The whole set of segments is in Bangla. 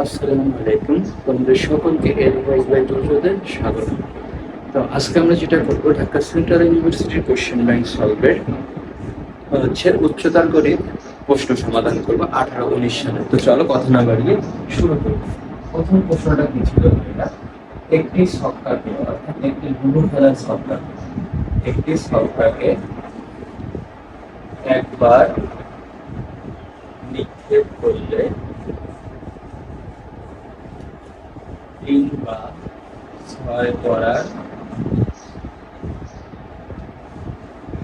আসসালামু আলাইকুম। তোমাদের সকলকে এডভাইস বাই টুটুদের স্বাগত। তো আজকে আমরা যেটা করবো, ঢাকা সেন্ট্রাল ইউনিভার্সিটির কোশ্চেন ব্যাংক সলভের হচ্ছে উচ্চতার করে প্রশ্ন সমাধান করবো 18-19 সালে। তো চলো কথা না বাড়িয়ে শুরু করি। প্রথম প্রশ্নটা কি ছিল? এটা একটি ছক্কাকে, অর্থাৎ একটি লুডো খেলার ছক্কা, একটি ছক্কাকে একবার নিক্ষেপ করলে 3 বা 6 করার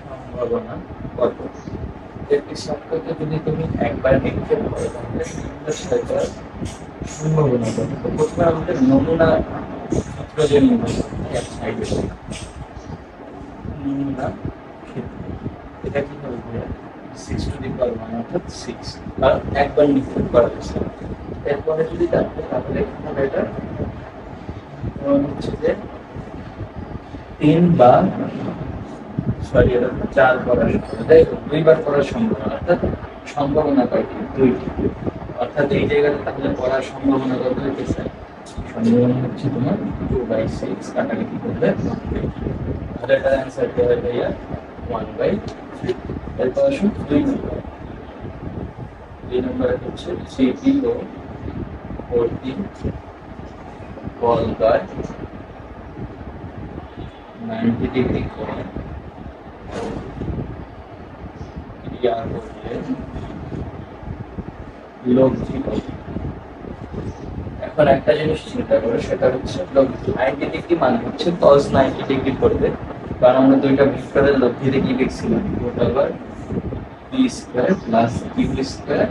সম্ভাবনা কত? একটি ছক্কাকে যদি তুমি একবার নিক্ষেপ করো তাহলে 3 বা 6 করার সম্ভাবনা কত? তো প্রথমে আমাদের নমুনা সূত্র যে নির্ণয় করতে হয়, এক সাইডে নমুনা ক্ষেত্র, এটা কি হবে? 6⁻1 অর্থাৎ 6, কারণ একবার নিক্ষেপ করা হয়েছে। এরপরে যদি দেখো তাহলে এখানে এটা হচ্ছে যে 3 বা সরি, এটা 4 করার সম্ভাবনা, যাই হোক 2বার করার সম্ভাবনা, অর্থাৎ সম্ভাবনা কয়টি? 2টি। অর্থাৎ এই জায়গাতে তাহলে করার সম্ভাবনা কত হইতেছে? সম্ভাবনা হচ্ছে তোমার 2/6, কাটাকে কি করবে? তাহলে এটার অ্যান্সার কি হবে ভাইয়া? 1/3। এরপর আসুন 2 নম্বর। 2 নম্বরে হচ্ছে সিপিও 40 বল গার্ড 90 ডিগ্রি কোণে ক্রিয়া করলে লব্ধি কত? এখন একটা জিনিস চিন্তা করো, সেটা হচ্ছে লব্ধি 90 ডিগ্রি মানে হচ্ছে cos 90 ডিগ্রি করবে, কারণ আমরা দুইটা ভেক্টরের লব্ধিতে কি লিখছিলাম? Total bar B square plus Q square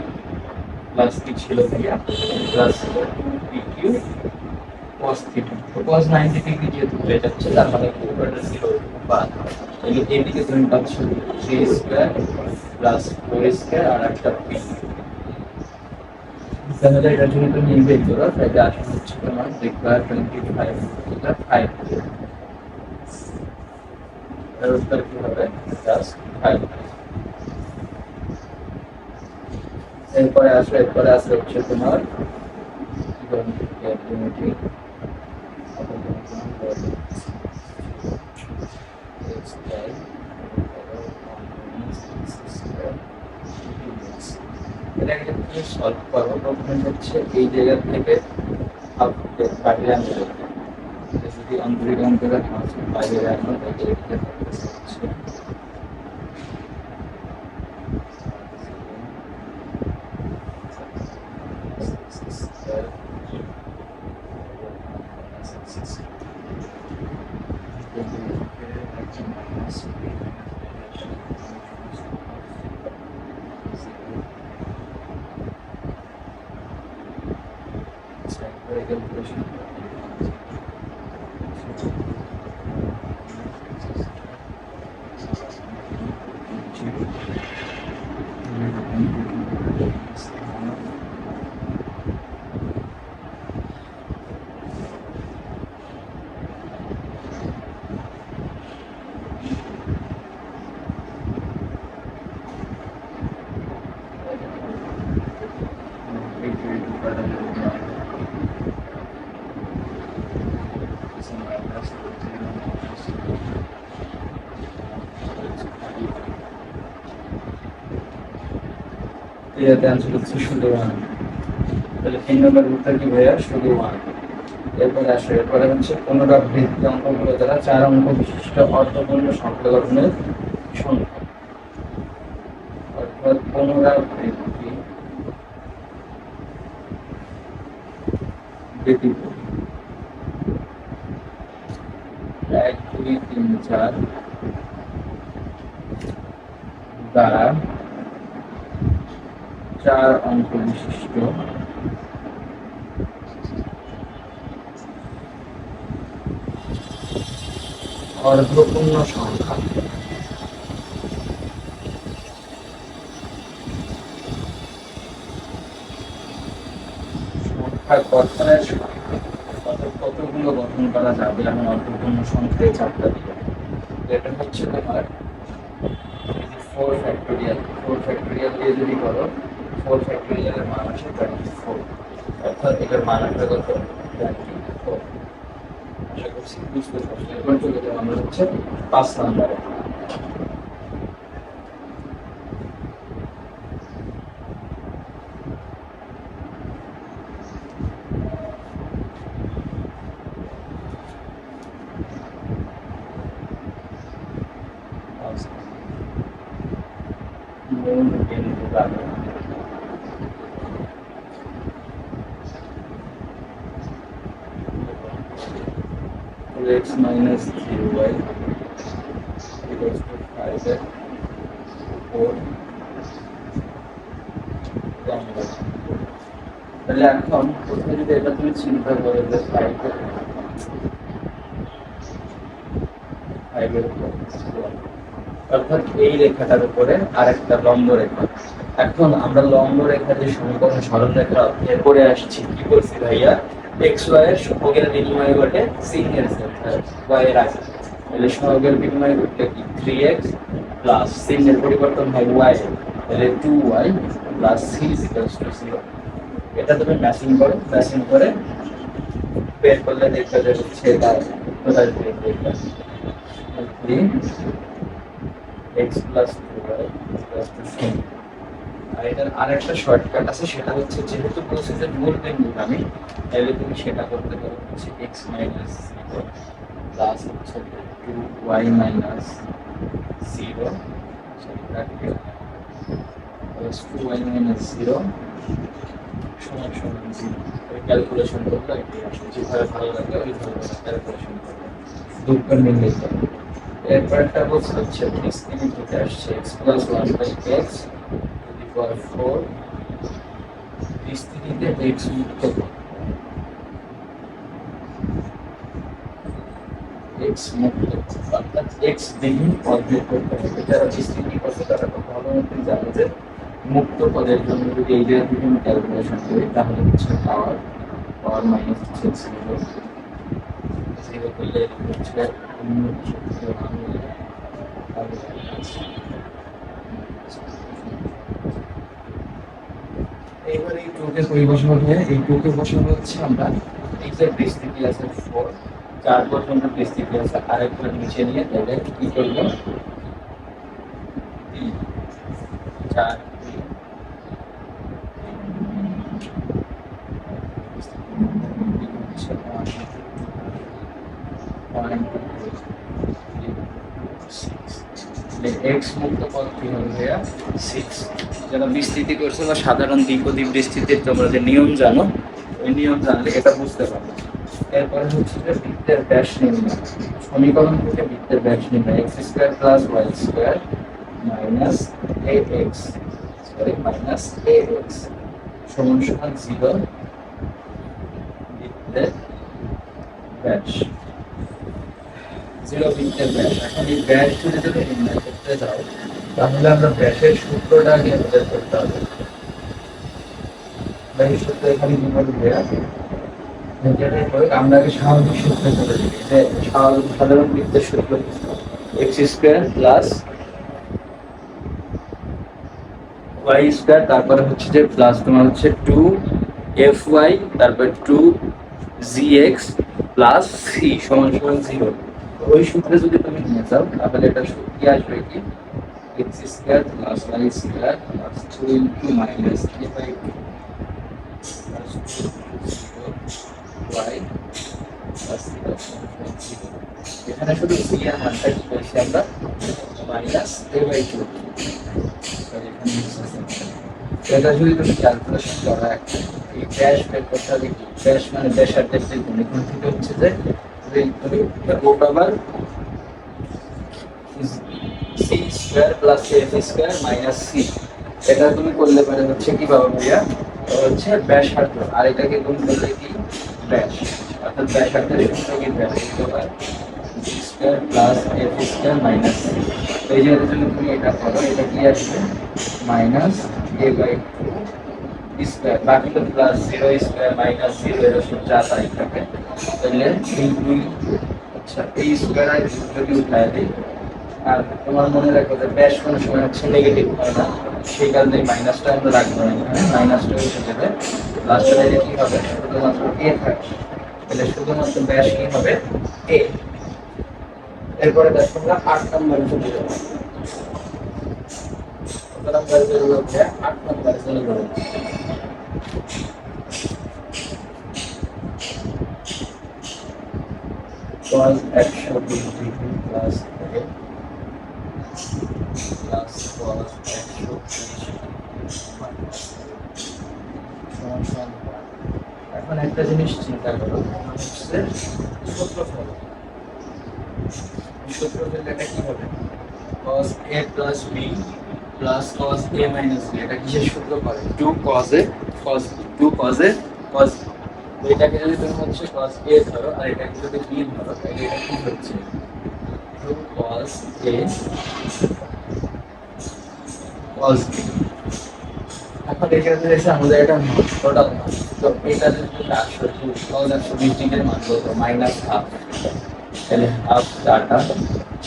plus কি ছিল ভাইয়া? প্লাস পি কিউ cos থিটা। তো cos 90 ডিগ্রি যেহেতু হয়ে যাচ্ছে, তার মানে উপরেটা ছিল বাদ, তাহলে এদিকে তুমি পাচ্ছ 3 স্কয়ার প্লাস 4 স্কয়ার আর একটা পি। তাহলে এটা যদি তুমি বের করো তাহলে আসলে হচ্ছে তোমার দেখবা 25, এটা 5, এর উত্তর কি হবে? জাস্ট 5। এরপরে আসলে হচ্ছে তোমার এটাকে তুমি সলভ করো। প্রথমে হচ্ছে এই জায়গা থেকে বাইরে আনতে হবে। যদি আন্তরিক অঙ্কের বাইরে আনো তাহলে হচ্ছে এটাতে আনসার হচ্ছে শুধু 1। তাহলে 3 নম্বর উত্তর কি ভাইয়া? শুধু 1। এরপরে হচ্ছে পুনরাবৃত্তি অঙ্কগুলো দ্বারা 4 অঙ্ক বিশিষ্ট অর্থপূর্ণ সংখ্যা গঠনের সংখ্যা, অর্থাৎ পুনরাবৃত্তি ব্যতীত 1, 2, 3, 4 দ্বারা 4 অঙ্ক বিশিষ্ট অর্ধপূর্ণ সংখ্যা। সংখ্যা গঠনের কতগুলো গঠন করা যাবে এমন অর্ধপূর্ণ সংখ্যায় 4টা দিবে। এটা হচ্ছে তোমার 4 ফ্যাক্টোরিয়াল। 4 ফ্যাক্টোরিয়াল দিয়ে যদি করো, 4 ফ্যাক্টোরিয়ালের মান আসে 24। অর্থাৎ এটার মান আসবে কত 24। আশা করছি বুঝতে পারছি। এরপর চলে যাবো আমরা হচ্ছে 5 নম্বরে। মূল বিন্দু কাকে x minus 3y equals to 5x 4 তাহলে এখন প্রথমে যদি এটা তুমি চিন্তা করো যে 5 এর উপর অর্থাৎ এই রেখাটার উপরে আরেকটা লম্ব রেখা। এখন আমরা লম্ব রেখার যে সমকোণ সরলরেখা বের করে আসছি কি করছি ভাইয়া এক্স ওয়াই এর সহগের বিনিময় ঘটে sin এর ওয়াই এর আগে তাহলে সহগের বিনিময় ঘটলে কি 3x প্লাস sin এর পরিবর্তন হয় y তাহলে 2y প্লাস c = 0। এটা তুমি ম্যাচিং করে বের করলে দেখবে যে হচ্ছে এটা কোথায় দেখবে 3x plus 2y plus 2c। আর এটার আরেকটা শর্টকাট আছে সেটা হচ্ছে যেহেতু বলছে যে মূল বিন্দু আমি তাহলে তুমি সেটা করতে পারো হচ্ছে x minus 0 প্লাস হচ্ছে 2y minus 0 sorry bracket plus 2y minus 0 সমান 0। ক্যালকুলেশন করলে এটাই আসবে যেভাবে ভালো লাগে ওইভাবে ক্যালকুলেশন করবে দুটো মিলে যাবে। এরপর একটা বলছে হচ্ছে স্ক্রিনে যেটা আসছে x plus 1 by x to the power 4 স্থিতিতে x মুক্ত x মুক্ত অর্থাৎ x বিহীন পদ বের করতে হবে। যারা স্থিতি করছে তারা খুব ভালো মতো জানে যে মুক্ত পদের জন্য যদি এই জায়গা থেকে আমি ক্যালকুলেশন করি তাহলে হচ্ছে পাওয়ার মাইনাস হচ্ছে 0 করলে হচ্ছে এইবার এই টুকে পরিবর্তন হয়ে এই টুকে বসানো হচ্ছে আমরা এই যে স্থিতি আছে 4 4 পর্যন্ত স্থিতি আছে আরেকবার নিচে নিয়ে তাহলে কি করব 4 x মুক্ত পদ কি হবে 6। যারা বিস্তৃতি করছে বা সাধারণ দ্বিপদী বিস্তৃতির তোমরা যে নিয়ম জানো ওই নিয়ম জানলে এটা বুঝতে পারবে। এরপরে হচ্ছে যে বৃত্তের ব্যাস নির্ণয় সমীকরণ থেকে বৃত্তের ব্যাস নির্ণয় x square plus y square minus ax সমান 0 বৃত্তের ব্যাস 0 বৃত্তের ব্যাস। এখন এই ব্যাস যদি তুমি নির্ণয় করতে যাও তাহলে আমরা ব্যাসের সূত্রটা আগে বের করতে হবে। ব্যাসের সূত্র এখানে কিভাবে দেয়া আমরা আগে স্বাভাবিক সূত্র করে দিই যে সাধারণ বৃত্তের সূত্র x square plus y square তারপরে হচ্ছে যে প্লাস তোমার হচ্ছে 2fy তারপর 2gx প্লাস c সমান 0। ওই সূত্রে যদি তুমি নিয়ে যাও তাহলে এটা সূত্র আসবে কি x square plus y square plus 2 into minus a by 2 plus 2y plus 0। এখানে শুধু c এর মানটা কি পেয়েছি আমরা মাইনাস a বাই 2। এটা যদি তুমি ক্যালকুলেশন করো এই ব্যাস বের করতে হবে কি ব্যাস মানে ব্যাসার্ধের যে গুণ এখান থেকে হচ্ছে যে তুমি root over c square plus f square minus c এটা তুমি করলে পারে হচ্ছে কি পাবো ভাইয়া হচ্ছে ব্যাসার্ধ আর এটাকে তুমি বললে কি ব্যাস অর্থাৎ ব্যাসার্ধের সূত্র কি ব্যাস over c square plus f square minus c। এই যে তুমি এটা করো এটা কি আসবে মাইনাস a বাই 2 স্কয়ার বাকি তো প্লাস 0 স্কয়ার মাইনাস 0 এর সূত্র তাই থাকে তাহলে এই দুই আচ্ছা এই স্কয়ার আর যদি উঠায় দিই আর তোমার মনে রাখো যে ব্যাস কোনো সময় হচ্ছে নেগেটিভ হয় না, সেই কারণে মাইনাসটা আমরা রাখবো না, এখানে মাইনাসটা এসে যাবে, লাস্টের লাইনে কি হবে শুধুমাত্র এ থাকবে, তাহলে শুধুমাত্র ব্যাস কি হবে এ। এরপরে দেখো আমরা 8 নম্বরে চলে যাবো, কত নম্বরে চলে যাবো? 8 নম্বরে চলে যাবো। cos 120 degree plus a plus cos 130 সমান সমান। এখন একটা জিনিস চিন্তা করো, হচ্ছে সূত্রফল, সূত্রফল এটা কি হবে? cos a plus b plus cos a minus b, এটা কিসের সূত্র করে? 2 cos a cos b, 2 cos a cos b। তো এটাকে যদি তুমি হচ্ছে cos a ধরো আর এটাকে যদি b ধরো, তাহলে এটা কি হচ্ছে 2 cos a cos b। এখন এখানে এসে আমাদের এটা টোটাল মান, তো এটা যদি তুমি আসো 2 cos 120 ডিগ্রির মান কত? মাইনাস হাফ, তাহলে হাফ ডাটা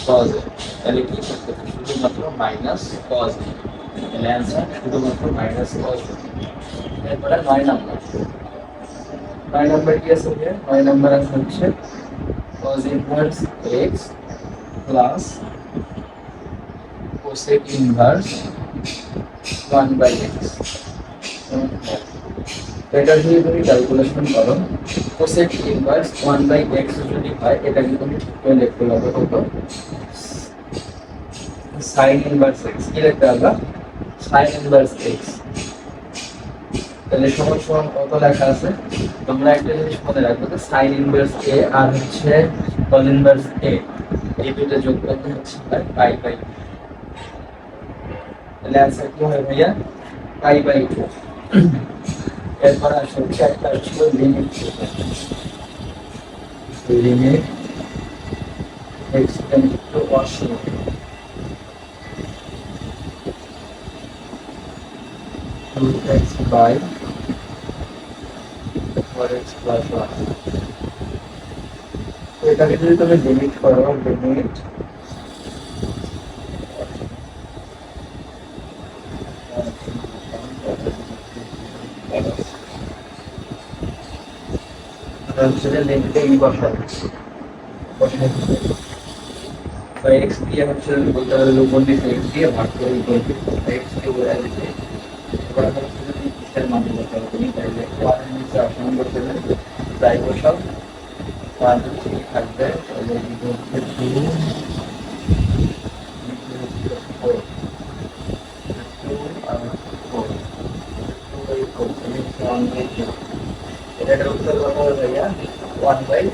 cos a, তাহলে কি করতে হবে? শুধুমাত্র মাইনাস cos a, তাহলে অ্যান্সার শুধুমাত্র মাইনাস cos a। এরপরে 9 নাম্বার, 9 নাম্বার কি আছে? 9 নাম্বার আছে হচ্ছে cos inverse x plus cosec inverse 1/x। এটা যদি তুমি ক্যালকুলেশন করো, cosec ইনভার্স 1/x যদি হয়, এটাকে তুমি লিখতে পারবে কত? sin ইনভার্স x, কি লিখতে পারবা? sin inverse x। তাহলে সমান সমান কত লেখা আছে? তোমরা একটা জিনিস মনে রাখবে, যে sin ইনভার্স a আর হচ্ছে cos ইনভার্স a, এই দুটো যোগ করলে হচ্ছে পাই বাই। তাহলে आंसर কি হবে ভাইয়া? Pi by 2। এরপর আসলে একটা ছিল limit, limit x tend to 1 2x by 4x plus 1। তো এটাকে যদি তুমি লিমিট করো, লিমিট লিমিটে ই বসাবে, x দিয়ে হচ্ছে বলতে হবে উপর দিকে x দিয়ে ভাগ করে উপর দিকে x কে বোঝা যাচ্ছে। এবার হচ্ছে যদি কিসের মান বলতে হবে তুমি, তাহলে 1 এর নিচে অসমান করতে হবে, তাই বসাও 1 হচ্ছে কি থাকবে, তাহলে কি হচ্ছে 2 4 2 আর 4 2 করতে 1/2। এটার উত্তর কত হবে ভাইয়া? 1/2।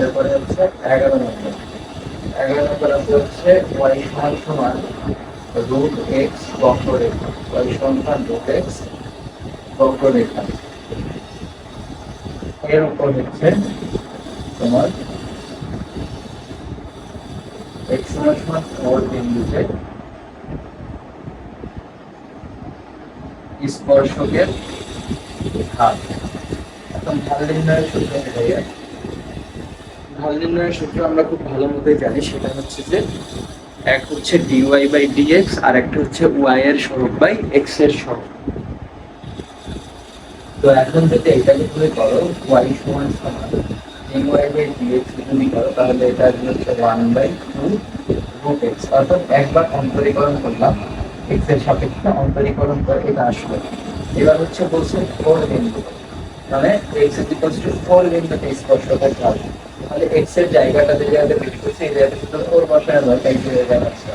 এরপরে হচ্ছে 11 নম্বর, 11 নম্বর আছে হচ্ছে y সমান সমান রুট এক্স বক্ররেখা, y সমান রুট এক্স বক্ররেখা, এর উপর হচ্ছে তোমার x সমান সমান 4 বিন্দুতে স্পর্শকের ঢাল। এখন ঢাল নির্ণয়ের সূত্র ভাইয়া, ঢাল নির্ণয়ের সূত্র আমরা খুব ভালো মতোই জানি, সেটা হচ্ছে যে এক হচ্ছে dy বাই dx আর একটা হচ্ছে y এর সহগ বাই x এর সহগ। তো এখন যদি এটাকে তুমি করো y সমান সমান dy বাই dx যদি করো, তাহলে এটা হচ্ছে 1/2 রুট x, অর্থাৎ একবার অন্তরীকরণ করলাম x এর সাপেক্ষে, অন্তরীকরণ করে এটা আসবে। এবার হচ্ছে বলছে 4 বিন্দু, মানে x ইকুয়ালস টু 4 বিন্দুতে স্পর্শকের ঢাল, তাহলে x এর জায়গাটা যে জায়গাতে বের করছে এই জায়গাতে শুধু 4 বসানো হয়, তাই যে জায়গা আছে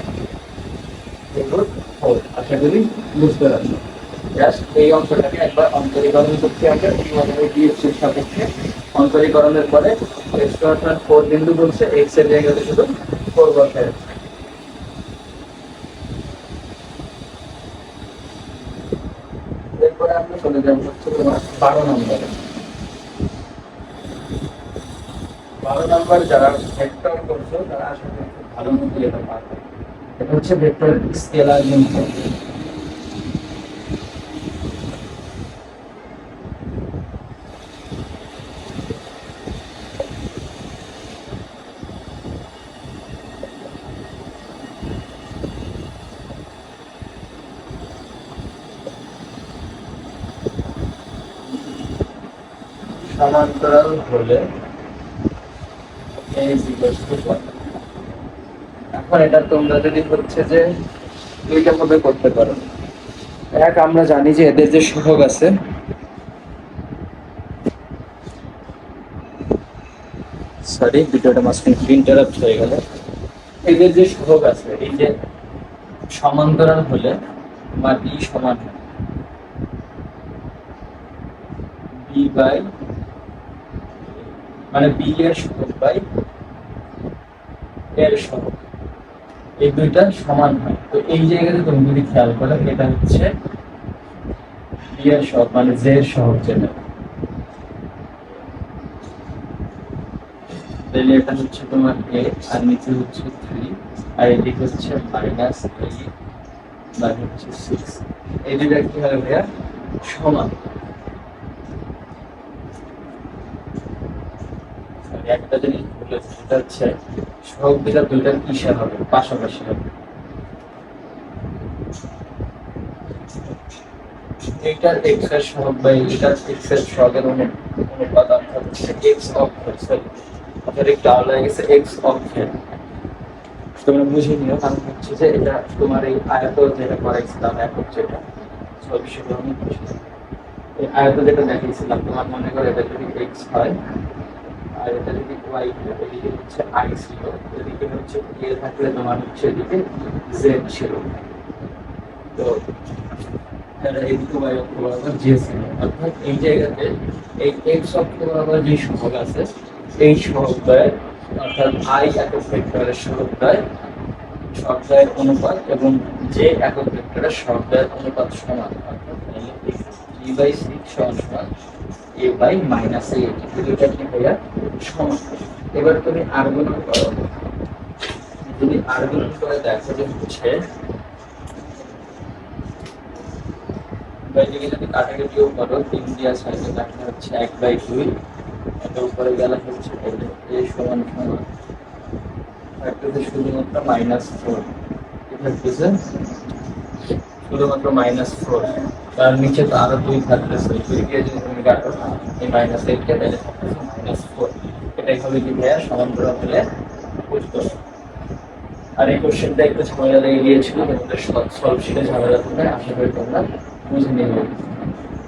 রুট 4। আশা করি বুঝতে পারছো। জাস্ট এই অংশটাকে একবার অন্তরীকরণ করতে হবে dy বাই dx এর সাপেক্ষে, অন্তরীকরণের পরে x অর্থাৎ 4 বিন্দু বলছে, x এর জায়গাতে শুধু 4 বসায়। এরপরে আমরা চলে যাব হচ্ছে তোমার 12 নম্বরে। 12 নম্বর যারা ভেক্টর করছো তারা আসলে খুব ভালো মতো এটা পারবে। এটা হচ্ছে ভেক্টর স্কেলার গুণফল। সমান্তরাল হলে এখন এটা তোমরা যদি হচ্ছে যে দুইটা ভাবে করতে পারো। এক, আমরা জানি যে এদের যে সহগ আছে, সরি ভিডিওটা মাঝখানে ইন্টারাপ্ট হয়ে গেল। এদের যে সহগ আছে, এই যে সমান্তরাল হলে বা বি সমান বি বাই মানে বি এর সহগ বাই এর সহগ, এই দুইটা সমান হয়। তো এই জায়গাতে তুমি যদি খেয়াল করো, এটা হচ্ছে বি এর সহগ মানে জে এর সহগ যেটা, তাহলে এটা হচ্ছে তোমার এ আর নিচে হচ্ছে 3 আর এদিকে হচ্ছে মাইনাস 3 বা হচ্ছে 6। এই দুইটা কি হবে ভাইয়া? সমান। একটা জিনিস বলেছি, সেটা হচ্ছে সহগ দুইটার কিসের হবে? পাশাপাশি হবে। এইটার এক্স এর সহগ বা এইটার এক্স এর সহগের অনুপাত অর্থাৎ হচ্ছে এক্স অক্ষের, সরি অর্থাৎ একটু আলাদা হয়ে গেছে এক্স অক্ষের। তোমরা বুঝে নিও, কারণ হচ্ছে যে এটা তোমার এই আয়ত যেটা করাইছিলাম একক যেটা সব বিষয়টা আমি বুঝি। এই আয়ত যেটা দেখিয়েছিলাম, তোমার মনে করো এটা যদি এক্স হয় আর এটা যদি ওয়াই হয়, এদিকে হচ্ছে আই ছিল, এদিকে হচ্ছে এ থাকলে তোমার হচ্ছে এদিকে জেড ছিল। তো এদিকে ওয়াই অক্ষ বরাবর জে ছিল, অর্থাৎ এই জায়গাতে এই এক্স অক্ষ বরাবর যে সহগ আছে, এই সহগদ্বয়ের অর্থাৎ আই একক ভেক্টরের সহগদ্বয় সহগদ্বয়ের অনুপাত এবং যে একক ভেক্টরের সহগদ্বয়ের অনুপাত সমান, অর্থাৎ ই বাই সিক্স সমান এ বাই মাইনাস এ, দুটোটা কি ভাইয়া? সমান। এবার তুমি আর গুণন করো, যদি আর গুণন করে দেখো যে হচ্ছে বাইরে যদি কাটাকাটিও করো, 3 দিয়া 6 কাটলে হচ্ছে 1/2, এটা উপরে গেলে হচ্ছে এ সমান সমান থাকতেছে শুধুমাত্র -4, এটা হচ্ছে শুধুমাত্র -4, তার নিচে তো আরো 2 থাকতেছে, 2 দিয়ে যদি তুমি কাটো এই -8 কে, তাহলে থাকতেছে -4। এটাই হবে কি ভাইয়া? সমান্তরাল হলে উত্তর। আর এই কোশ্চেনটা একটু ঝামেলা লেগে গিয়েছিল, তোমাদের সলভ শিটে ঝামেলা থাকবে, আশা করি তোমরা বুঝে নিয়ে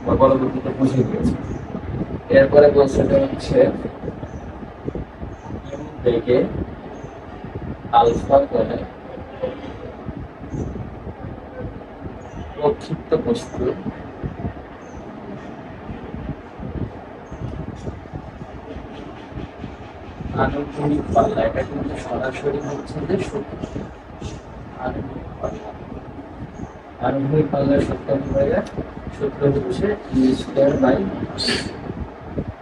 বা পরবর্তীতে বুঝে গিয়েছে। এরপরে বলছে হচ্ছে ইউ থেকে আলফা করে প্রক্ষিপ্ত বস্তু আনুভূমিক পাল্লা, এটা কিন্তু সরাসরি হচ্ছে যে সূত্র। আনুভূমিক পাল্লার সূত্র হচ্ছে ইউ স্কয়ার বাই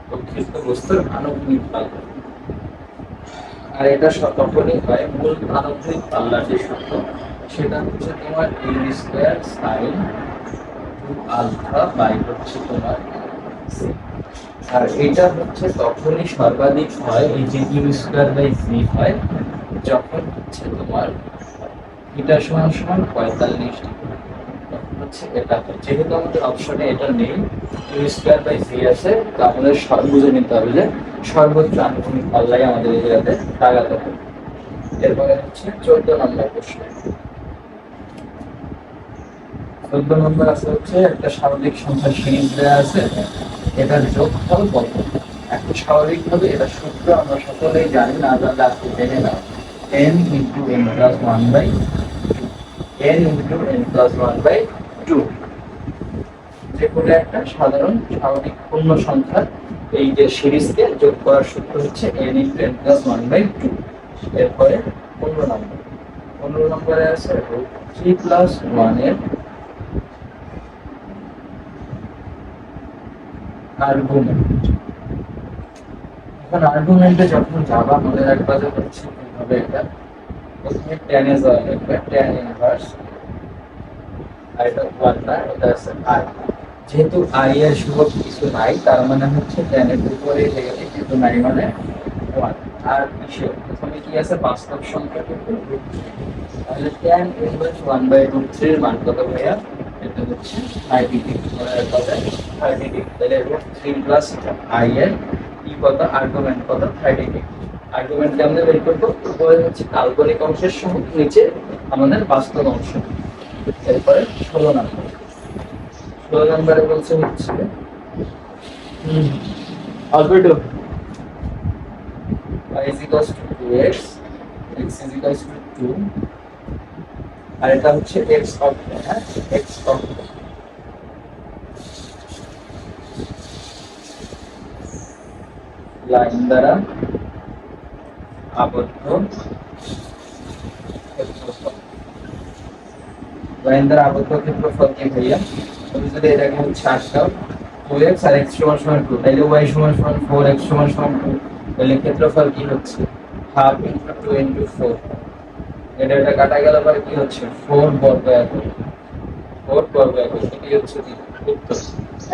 প্রক্ষিপ্ত বস্তুর আনুভূমিক পাল্লা। আর এটা তখনই হয়, মূল আনুভূমিক পাল্লার যে সূত্র সেটা হচ্ছে তোমার u square sine alpha by হচ্ছে তোমার সি। আর এটা হচ্ছে তখনই সর্বাধিক হয়, এই যে ইউ স্কয়ার বাই সি হয়, যখন হচ্ছে তোমার থিটা সমান 45 ডিগ্রি, তখন হচ্ছে এটা হয়। যেহেতু আমাদের অপশনে এটা নেই, ইউ স্কয়ার বাই সি আছে, তো আমাদের বুঝে নিতে হবে যে সর্বোচ্চ আনুভূমিক পাল্লাই আমাদের এই জায়গাতে লাগাতে হবে। এরপরে হচ্ছে 14 নম্বর প্রশ্ন। 14 নম্বর আছে হচ্ছে একটা স্বাভাবিক সংখ্যার সিরিজ দেওয়া আছে, এটার যোগফল কত? একটা স্বাভাবিকভাবে এটা সূত্র আমরা সকলেই জানি, না জানলে আজকে জেনে নাও, n into n plus 1/2, n into n plus 1/2। যে কোনো একটা সাধারণ স্বাভাবিক পূর্ণ সংখ্যার এই যে সিরিজকে যোগ করার সূত্র হচ্ছে n ইন্টু n প্লাস 1/2। এরপরে 15 নম্বরে আছে √3 প্লাস 1 এর আর্গুমেন্ট। এখন আর্গুমেন্টে যখন যাবা, মনে রাখবা যে হচ্ছে কিভাবে এটা প্রথমে tan এ যাওয়া লাগবে, tan ইনভার্স, আর এটা 1 না, এটা আছে i। যেহেতু i এর সহগ কিছু নাই, তার মানে হচ্ছে tan এর উপরে গেলে কিন্তু নাই মানে 1। আর কিসে প্রথমে কি আছে? বাস্তব সংখ্যা কিন্তু √3, তাহলে tan ইনভার্স 1/√3 এর মান কত ভাইয়া? এটা হচ্ছে 30 ডিগ্রি পরে পাবে 30 ডিগ্রি, তাহলে রুট 3 প্লাস আই এর কি কত আর্গুমেন্ট কত 30 ডিগ্রি। আর্গুমেন্টকে আমরা বের করবো, উপরে হচ্ছে কাল্পনিক অংশের সঙ্গে নিচে আমাদের বাস্তব অংশ। এরপরে 16 নম্বরে বলছে হচ্ছে albedo y is equals to 2x, x is equals to 2, আর এটা হচ্ছে x অক্ষ, হ্যাঁ x অক্ষ। লাইন দ্বারা আবদ্ধ ক্ষেত্রফল, লাইন দ্বারা আবদ্ধ ক্ষেত্রফল কি ভাইয়া? তুমি যদি এটাকে হচ্ছে 8 দাও 2x আর x সমান সমান 2, তাইলে y সমান সমান 4, x সমান সমান 2, তাহলে ক্ষেত্রফল কি হচ্ছে হাফ ইনটু 2 ইনটু 4। এটা কাটা গেল পরে কি হচ্ছে 4 বর্গ একক, 4 বর্গ একক। এটি হচ্ছে কি উত্তর,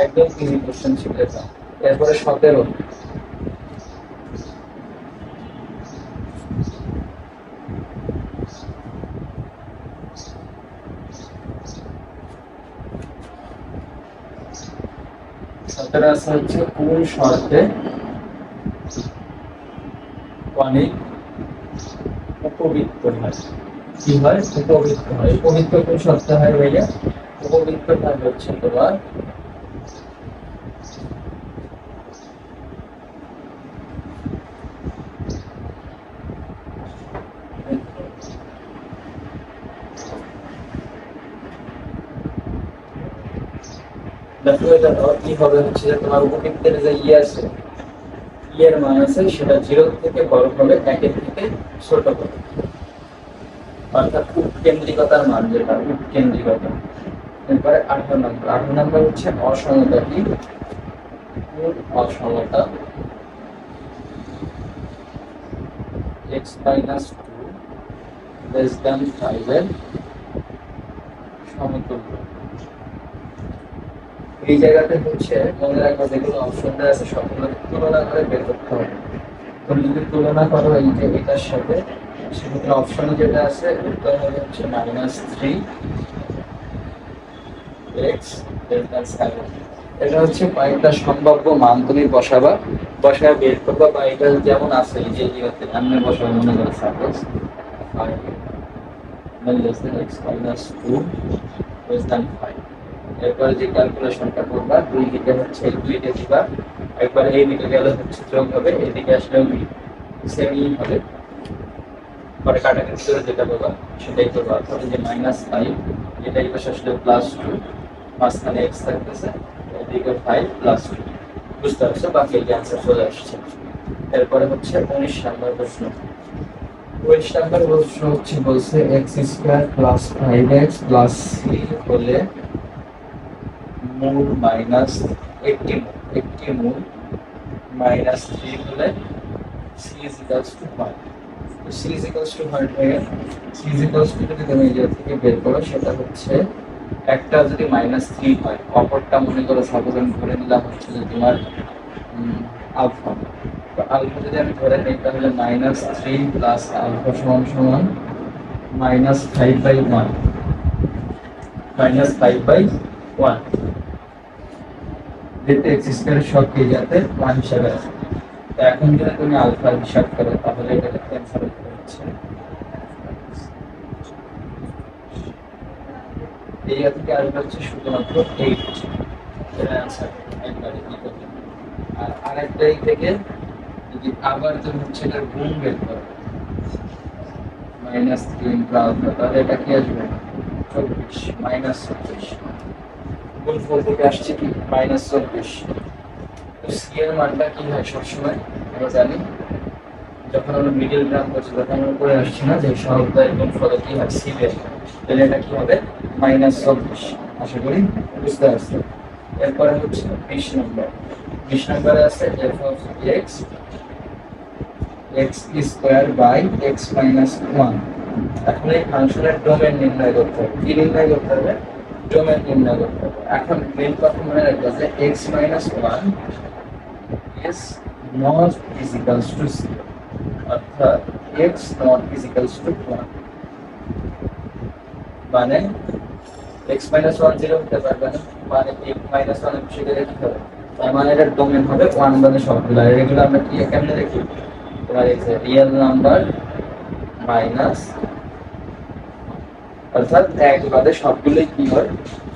একদম ইজি কোশ্চেন ছিল এটা। এরপরে 17 আছে হচ্ছে কোন শর্তে কণিক উপবৃত্ত হয়, কি হয় উপবৃত্ত হয়। উপবৃত্ত কোন শর্তে হয় ভাইয়া? উপবৃত্ত হয় হচ্ছে তোমার দেখো এটা কি হবে হচ্ছে যে তোমার উপবৃত্তের যে আছে এর মান আছে সেটা 0 থেকে বড় হবে, 1 এর থেকে ছোট হবে, অর্থাৎ উৎকেন্দ্রিকতার মান যেটা উৎকেন্দ্রিকতা। এরপরে 18 নম্বর, 18 নম্বর হচ্ছে অসমতা। কি অসমতা? x - 2 less than 5 এর সমতুল্য। এই জায়গাতে হচ্ছে মনে রাখবে যেগুলো অপশনটা আছে সবগুলো তুলনা করে বের করতে হবে। তুমি যদি তুলনা করো এই যে এটার সাথে, সেক্ষেত্রে অপশনে যেটা আছে উত্তর হবে হচ্ছে -3x - 7। এটা হচ্ছে কয়েকটা সম্ভাব্য মান তুমি বসাবা, বসায় বের করবা, বা এটা যেমন আছে এই যে ইয়েতে সামনে বসাবো, মনে করো suppose 5 less than x minus 2 less than 5। এরপরে যে ক্যালকুলেশনটা করবা, দুই দিকে হচ্ছে দুইটা দিবা, একবার এই দিকে গেলে হচ্ছে যোগ হবে, এদিকে আসলেও সেমই হবে। পরে কাটাকাটি করে যেটা পাবা সেটাই করবা, অর্থাৎ যে -5 এটাই পাশে আসলে +2, মাঝখানে x থাকতেছে, এদিকে 5 +2। বুঝতে পারছো? বাকি এই অ্যান্সার চলে আসছে। এরপরে হচ্ছে 19 নম্বর প্রশ্ন। 19 নম্বর প্রশ্ন হচ্ছে বলছে x² + 5x + c হলে মূল একটি মূল -3 হলে c = 1। c = 1 হয়ে c = যদি তুমি এই থেকে বের করো, সেটা হচ্ছে একটা যদি -3 হয়, অপরটা মনে করো সাপোজ আমি ধরে নিলাম হচ্ছে যে তোমার আলফা। তো আলফা যদি আমি ধরে নিই তাহলে -3 + আলফা সমান সমান -5/1, -5/1, যেতে x² সব কে যাতে 1 হিসাবে আছে। তো এখন যদি তুমি আলফা হিসাব করো তাহলে এটা ক্যান্সেল হচ্ছে, এই থেকে আসবে হচ্ছে শুধুমাত্র 8। এটা आंसर একবারে কি করবে। আর আরেকটা থেকে যদি আবার তুমি হচ্ছে এটার গুণ বের করো -3 আলফা, তাহলে এটা কি আসবে 24 -24। গুণ ফল থেকে আসছে কি -24। তো সি এর মানটা কি হয় সবসময় আমরা জানি, যখন আমরা মিডল টার্ম করছি তখন আমরা করে আসছি না যে সহগের গুণ ফল কি হয় সি বের, তাহলে এটা কি হবে -24। আশা করি বুঝতে পারছো। এরপরে হচ্ছে 20 নম্বর। 20 নম্বরে আছে f(x) x² / x - 1। এখন এই ফাংশনের ডোমেন নির্ণয় করতে হবে। কি নির্ণয় করতে হবে? ডোমেন নির্ণয় করতে হবে। এখন মেইন কথা মনে রাখবে যে x - 1 is not equals to 0, অর্থাৎ x not equals to 1, মানে x মাইনাস ওয়ান জিরো হতে পারবে না, মানে x মাইনাস ওয়ান এর সেটা কি হবে, তার মানে এটার ডোমেন হবে ওয়ান বাদে সবগুলো। আর এগুলো আমরা কি কেমনে দেখি, তোমার এই যে রিয়েল নাম্বার মাইনাস, অর্থাৎ এক বাদে সবগুলোই কি হয়,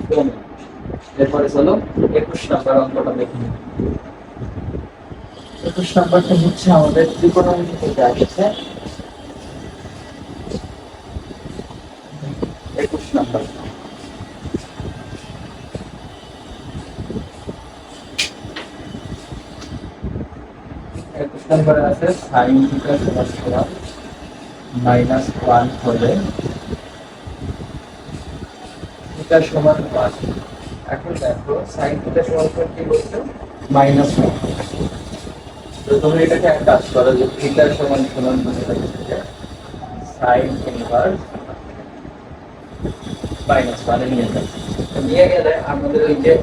ডোমেন। এরপরে চলো 21 নাম্বার অঙ্কটা দেখি। 21 নাম্বারটা হচ্ছে আমাদের ত্রিকোণমিতি থেকে আসছে। 21 নাম্বার, 21 নাম্বারে আছে সাইন থিটা সমান সমান মাইনাস ওয়ান হলে থিটা সমান 1। এখন দেখো সাইন থিটা সমান সমান কি বলছো, মাইনাস ওয়ান। তো তুমি এটাকে এক কাজ করো যে থিটা সমান সমান সাইন ইনভার্স মাইনাস ওয়ানে নিয়ে যাবে। নিয়ে গেলে আমাদের ওই যে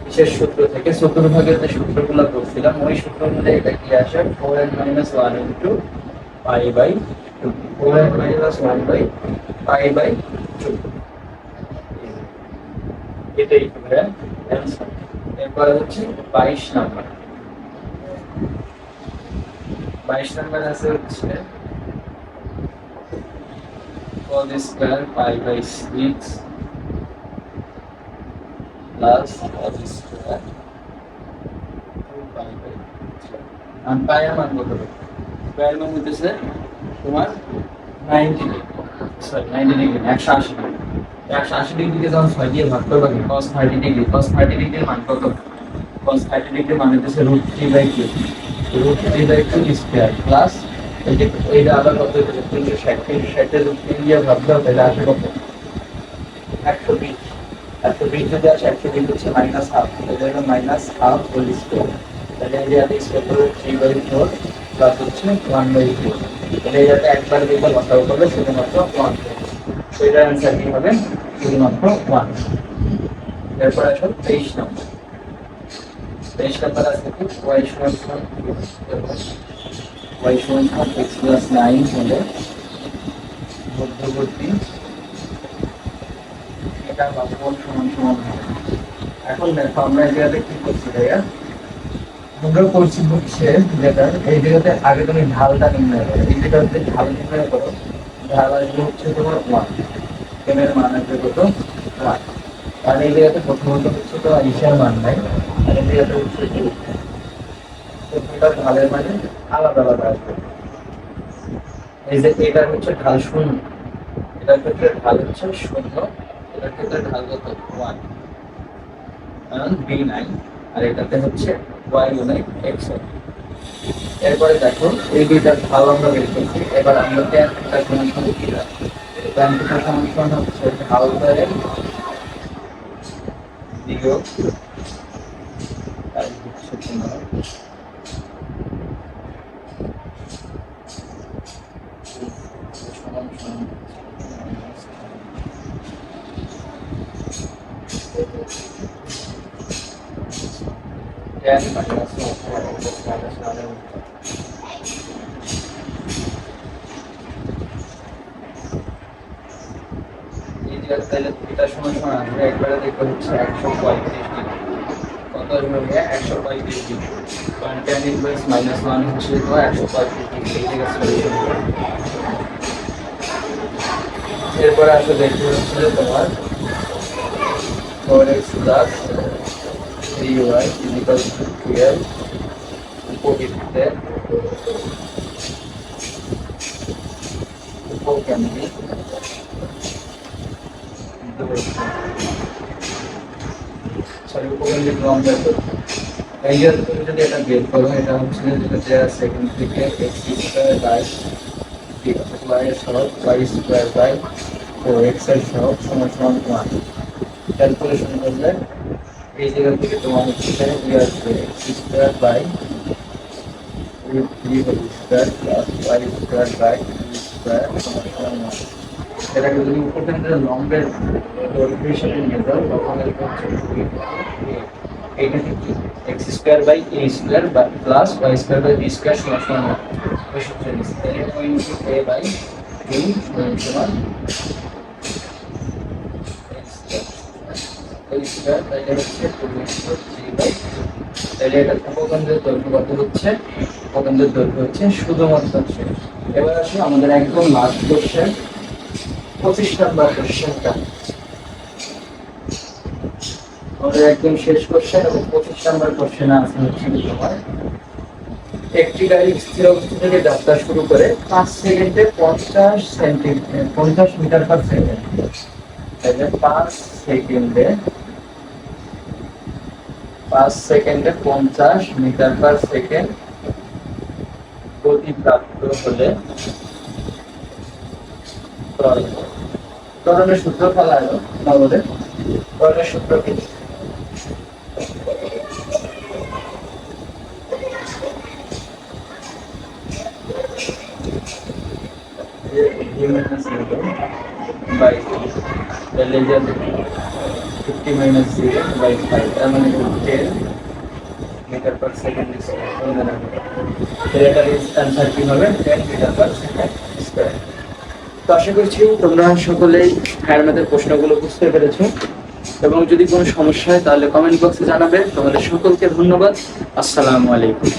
বিশেষ সূত্র থেকে চতুর্ভাগের যে সূত্রগুলো করছিলাম ওই সূত্র অনুযায়ী এটা কি আসে, 4n - 1 into pi by 2, 4n - 1 by pi by 2, এটাই হবে অ্যান্সার। এরপরে হচ্ছে 22 নাম্বার। 22 নাম্বার আছে হচ্ছে cos square pi by 6 plus cos square 2 pi by 3। আর পাই মান কত হবে, পাই মান হচ্ছে তোমার 90 ডিগ্রি, সরি 90 ডিগ্রি 180 ডিগ্রি। 180 ডিগ্রিকে যখন 6 দিয়ে ভাগ করবে cos 30 ডিগ্রি, cos 30 ডিগ্রির মান কত, cos 30 ডিগ্রি মানে হচ্ছে √3/2, √3/2 স্কয়ার প্লাস এই যে এইটা আবার কত হচ্ছে 360, 360 এর √3 দিয়ে ভাগ দাও তাহলে আসে কত, 120। 120 যদি আসে 120 হচ্ছে মাইনাস হাফ, তাহলে এটা মাইনাস হাফ হোল স্কয়ার। তাহলে এই যে এটা স্কয়ার করে 3/4 প্লাস হচ্ছে 1/4। তাহলে এটাতে একবার দুইবার লসাগু করলে শুধুমাত্র 1, তো এটার অ্যান্সার কি হবে, শুধুমাত্র 1। এরপর আসো 23 নম্বর। 23 নম্বর আছে কি y সমান সমান x প্লাস 9 হলে মধ্যবর্তী এটা বা কোণ সমান সমান হবে। এখন দেখো আমরা এই জায়গাতে কি করছি ভাইয়া, আমরা করছি হচ্ছে যেটা এই জায়গাতে আগে তুমি ঢালটা নির্ণয় করো, এই জায়গাতে ঢাল নির্ণয় করো, ঢাল আসবে হচ্ছে তোমার 1, m এর মান আসবে কত 1। আর এই জায়গাতে প্রথমত হচ্ছে তো ইশার মান নাই, আর এই জায়গাতে হচ্ছে কি প্রথমটা ঢালের মানে আলাদা আলাদা আসবে। এই যে এটা হচ্ছে ঢাল 0, এটার ক্ষেত্রে ঢাল হচ্ছে 0, এটার ক্ষেত্রে ঢাল কত 1, কারণ b9, আর এটাতে হচ্ছে y গুণিত x। এরপরে দেখো এই দুইটা ঢাল আমরা বের করছি, এবার আমরা tan থিটা সমান সমান কি রাখবো, tan থিটা সমান সমান হচ্ছে ঢাল ধরে বিয়োগ আর হচ্ছে তোমার সমান সমান tan মাইনাস 1 মাইনাস 1 তাহলে থিটা সমান সমান আমরা একবারে দেখবো হচ্ছে 135 ডিগ্রি। কত আসবে 135 ডিগ্রি, কারণ tan ইনভার্স -1 হচ্ছে তো 135 ডিগ্রি, এই জায়গা সলিউশন করব। এরপরে আসলে দেখতে হচ্ছে তোমার 4x plus 3y equal to 12 উপবৃত্তে উপকেন্দ্রিক উপকেন্দ্রিক লম্ব বের করো। এই যে তুমি যদি এটা বের করো, এটা হচ্ছে যেটা সেকেন্ড থেকে x স্কয়ার বাই y এর সহগ y স্কয়ার বাই 4x এর সহগ সমান সমান 1। ক্যালকুলেশন করলে এই জায়গা থেকে তোমার হচ্ছে কি আসবে x square by √3 whole square plus y square by 2 square সমান সমান 1। এটাকে যদি উপকেন্দ্রের লম্বের দৈর্ঘ্য হিসেবে নিয়ে যাও তখন এটা হচ্ছে এইটা কি x square by a square plus y square by b square সমান সমান 1। তাহলে 2 a বাই 2 সমান সমান x ওই স্কয়ার, তাহলে হচ্ছে 2 × 3/2। তাহলে এটা উপকেন্দ্রের দৈর্ঘ্য কত হচ্ছে? উপকেন্দ্রের দৈর্ঘ্য হচ্ছে শুধুমাত্র 3। এবার আসি আমাদের একদম লাস্ট কোশ্চেন, 25 নাম্বার কোশ্চেনটা। আমাদের একদম শেষ কোশ্চেন এবং 25 নাম্বার কোশ্চেন আছে হচ্ছে তোমার একটি গাড়ি স্থির অবস্থা থেকে যাত্রা শুরু করে 5 সেকেন্ডে 50 মিটার পার সেকেন্ড। তাহলে 5 সেকেন্ডে 50 মিটার পার সেকেন্ড গতি প্রাপ্ত হলে ত্বরণের সূত্র ফেলা হলো তাহলে ত্বরণের সূত্র কি? by 50 minus 0 by 5, তার মানে 10 মিটার পার সেকেন্ড স্কয়ার। এটার অ্যান্সার কি হবে? 10 মিটার পার সেকেন্ড স্কয়ার। তো আশা করছি তোমরা সকলেই হায়ার ম্যাথের প্রশ্নগুলো বুঝতে পেরেছো, এবং যদি কোনো সমস্যা হয় তাহলে কমেন্ট বক্সে জানাবে। তোমাদের সকলকে ধন্যবাদ। আসসালামু আলাইকুম।